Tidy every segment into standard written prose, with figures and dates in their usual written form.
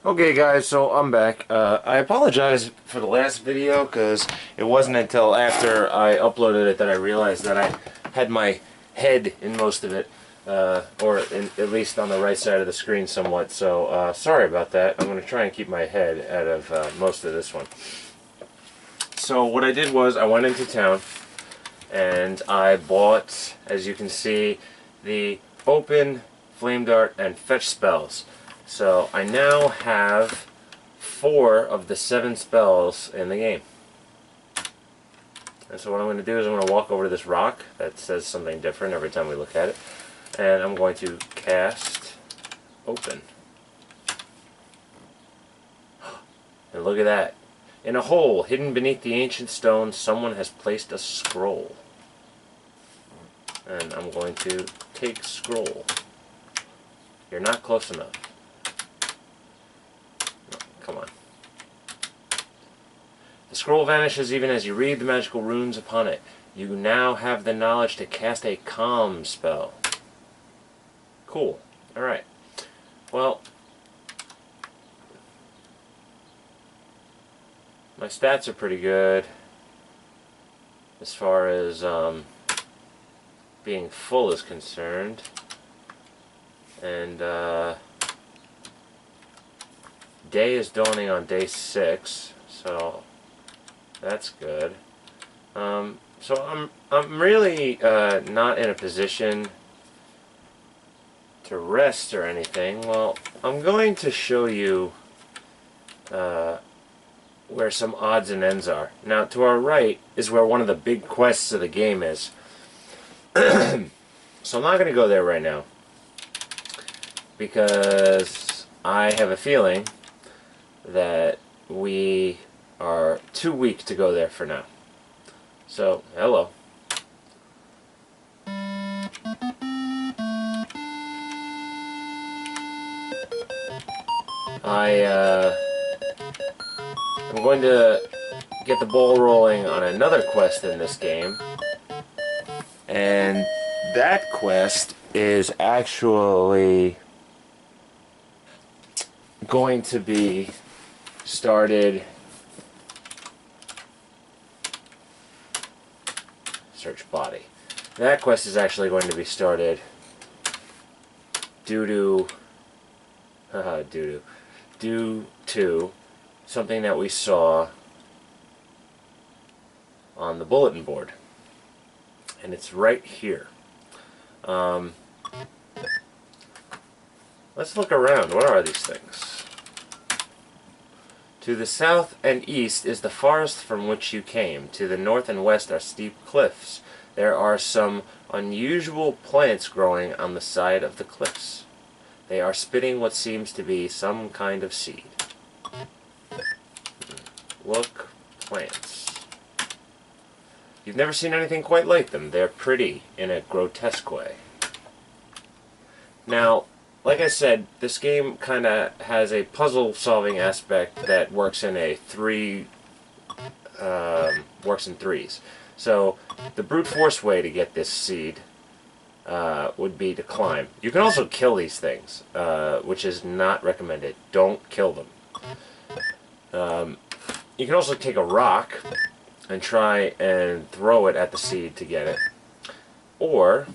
Okay guys, so I'm back. I apologize for the last video because it wasn't until after I uploaded it that I realized that I had my head in most of it, at least on the right side of the screen somewhat, so sorry about that. I'm going to try and keep my head out of most of this one. So what I did was I went into town and I bought, as you can see, the Open, Flame Dart, and Fetch spells. So I now have 4 of the 7 spells in the game. And so what I'm going to do is I'm going to walk over to this rock that says something different every time we look at it. And I'm going to cast Open. And look at that. In a hole hidden beneath the ancient stone, someone has placed a scroll. And I'm going to take scroll. You're not close enough. Come on. The scroll vanishes even as you read the magical runes upon it. You now have the knowledge to cast a calm spell. Cool. Alright. Well, my stats are pretty good as far as being full is concerned. And day is dawning on day 6, so that's good. So I'm really not in a position to rest or anything. Well, I'm going to show you where some odds and ends are. Now, to our right is where one of the big quests of the game is. So I'm not going to go there right now, because I have a feeling that we are too weak to go there for now. So, hello. I'm going to get the ball rolling on another quest in this game, and that quest is actually going to be started. Search body. That quest is actually going to be started due to something that we saw on the bulletin board, and it's right here. Let's look around. What are these things? To the south and east is the forest from which you came. To the north and west are steep cliffs. There are some unusual plants growing on the side of the cliffs. They are spitting what seems to be some kind of seed. Look, plants. You've never seen anything quite like them. They're pretty in a grotesque way. Now, like I said, this game kind of has a puzzle-solving aspect that works in threes. So the brute force way to get this seed would be to climb. You can also kill these things, which is not recommended. Don't kill them. You can also take a rock and try and throw it at the seed to get it. Or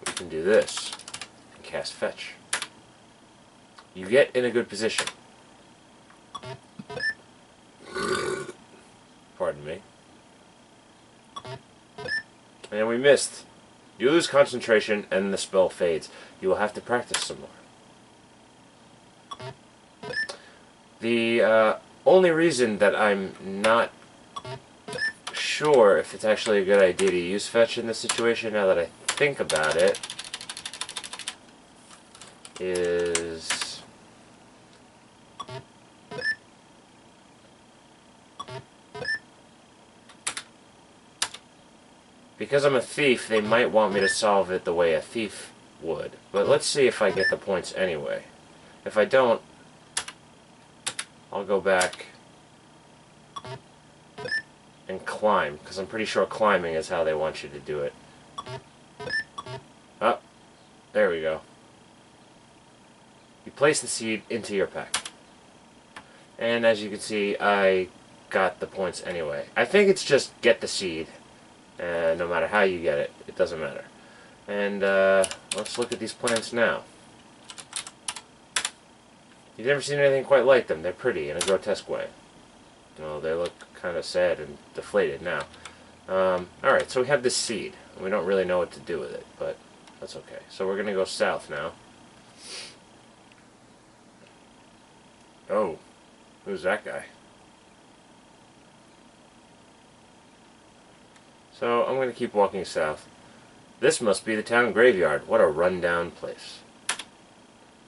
we can do this. Cast fetch. You get in a good position. Pardon me. And we missed. You lose concentration and the spell fades. You will have to practice some more. The only reason that I'm not sure if it's actually a good idea to use fetch in this situation, now that I think about it, is because I'm a thief, they might want me to solve it the way a thief would. But let's see if I get the points anyway. If I don't, I'll go back and climb, because I'm pretty sure climbing is how they want you to do it. Oh, there we go. place the seed into your pack. And as you can see, I got the points anyway. I think it's just get the seed, and no matter how you get it, it doesn't matter. And let's look at these plants now. You've never seen anything quite like them. They're pretty in a grotesque way. Well, they look kind of sad and deflated now. Alright, so we have this seed. We don't really know what to do with it, but that's okay. So we're going to go south now. Oh, who's that guy? So I'm going to keep walking south. This must be the town graveyard. What a rundown place.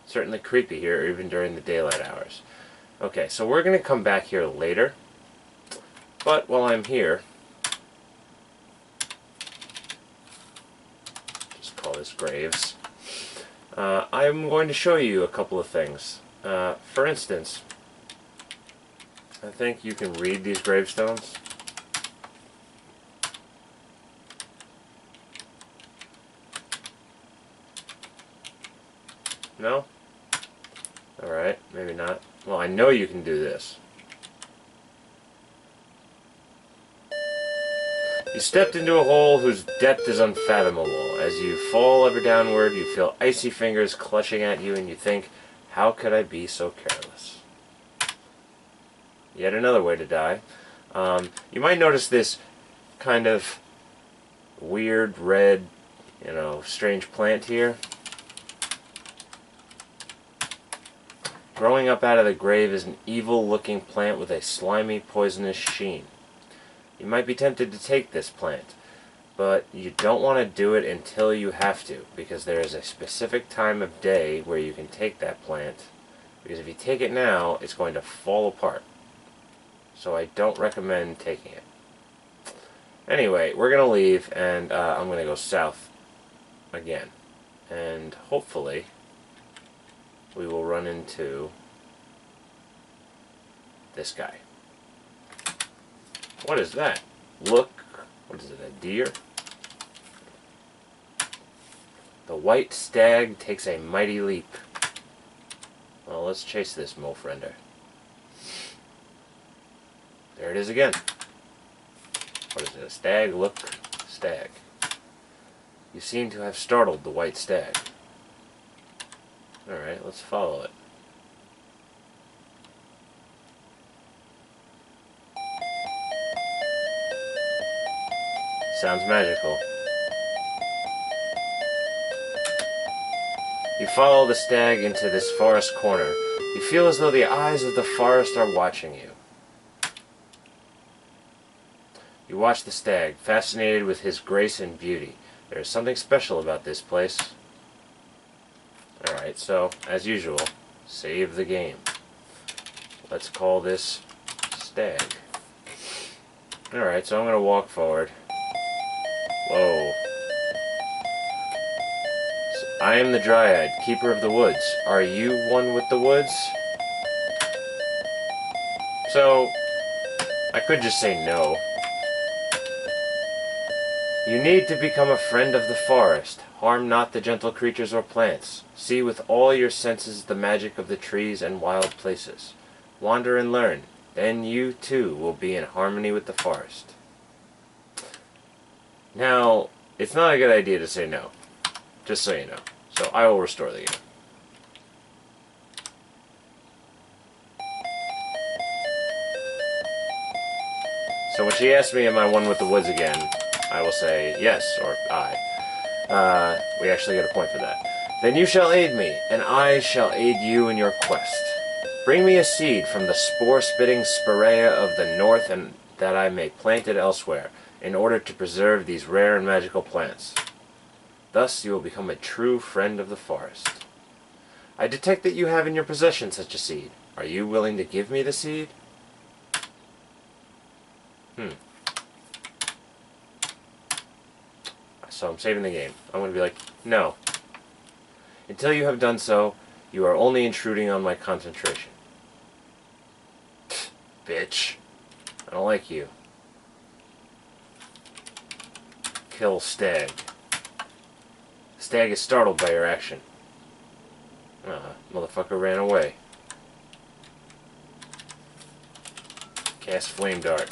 Certainly creepy here, even during the daylight hours. Okay, so we're going to come back here later. But while I'm here, just call this graves, I'm going to show you a couple of things. For instance, I think you can read these gravestones. No? Alright, maybe not. Well, I know you can do this. You stepped into a hole whose depth is unfathomable. As you fall ever downward, you feel icy fingers clutching at you, and you think, how could I be so careless? Yet another way to die. You might notice this kind of weird red, strange plant here. Growing up out of the grave is an evil-looking plant with a slimy, poisonous sheen. You might be tempted to take this plant, but you don't want to do it until you have to, because there is a specific time of day where you can take that plant, because if you take it now, it's going to fall apart. So I don't recommend taking it. Anyway, we're going to leave, and I'm going to go south again. And hopefully we will run into this guy. What is that? Look, what is it, a deer? The white stag takes a mighty leap. Well, let's chase this mole-friender. There it is again. What is it, a stag? Look, stag. You seem to have startled the white stag. Alright, let's follow it. Sounds magical. You follow the stag into this forest corner. You feel as though the eyes of the forest are watching you. You watch the stag, fascinated with his grace and beauty. There is something special about this place. Alright, so, as usual, save the game. Let's call this stag. Alright, so I'm going to walk forward. Whoa. So, I am the dryad, keeper of the woods. Are you one with the woods? So, I could just say no. You need to become a friend of the forest. Harm not the gentle creatures or plants. See with all your senses the magic of the trees and wild places. Wander and learn. Then you, too, will be in harmony with the forest. Now, it's not a good idea to say no. Just so you know. So I will restore the game. So when she asks me, am I one with the woods again, I will say yes, or I. We actually get a point for that. Then you shall aid me, and I shall aid you in your quest. Bring me a seed from the spore-spitting spirea of the north, and that I may plant it elsewhere, in order to preserve these rare and magical plants. Thus you will become a true friend of the forest. I detect that you have in your possession such a seed. Are you willing to give me the seed? So I'm saving the game. I'm going to be like, no. Until you have done so, you are only intruding on my concentration. Pfft, bitch. I don't like you. Kill stag. Stag is startled by your action. Motherfucker ran away. Cast flame dart.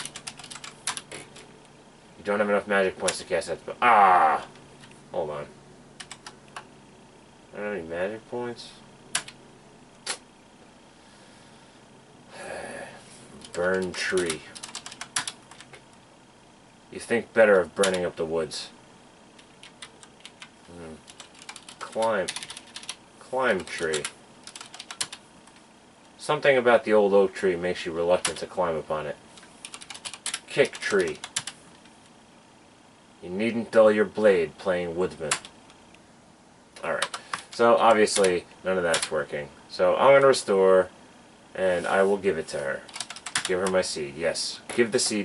You don't have enough magic points to cast that spell. Ah! Hold on. I don't have any magic points. Burn tree. You think better of burning up the woods. Climb tree. Something about the old oak tree makes you reluctant to climb upon it. Kick tree. You needn't dull your blade playing woodsman. Alright. So obviously none of that's working. So I'm going to restore and I will give it to her. Give her my seed. Yes. Give the seed to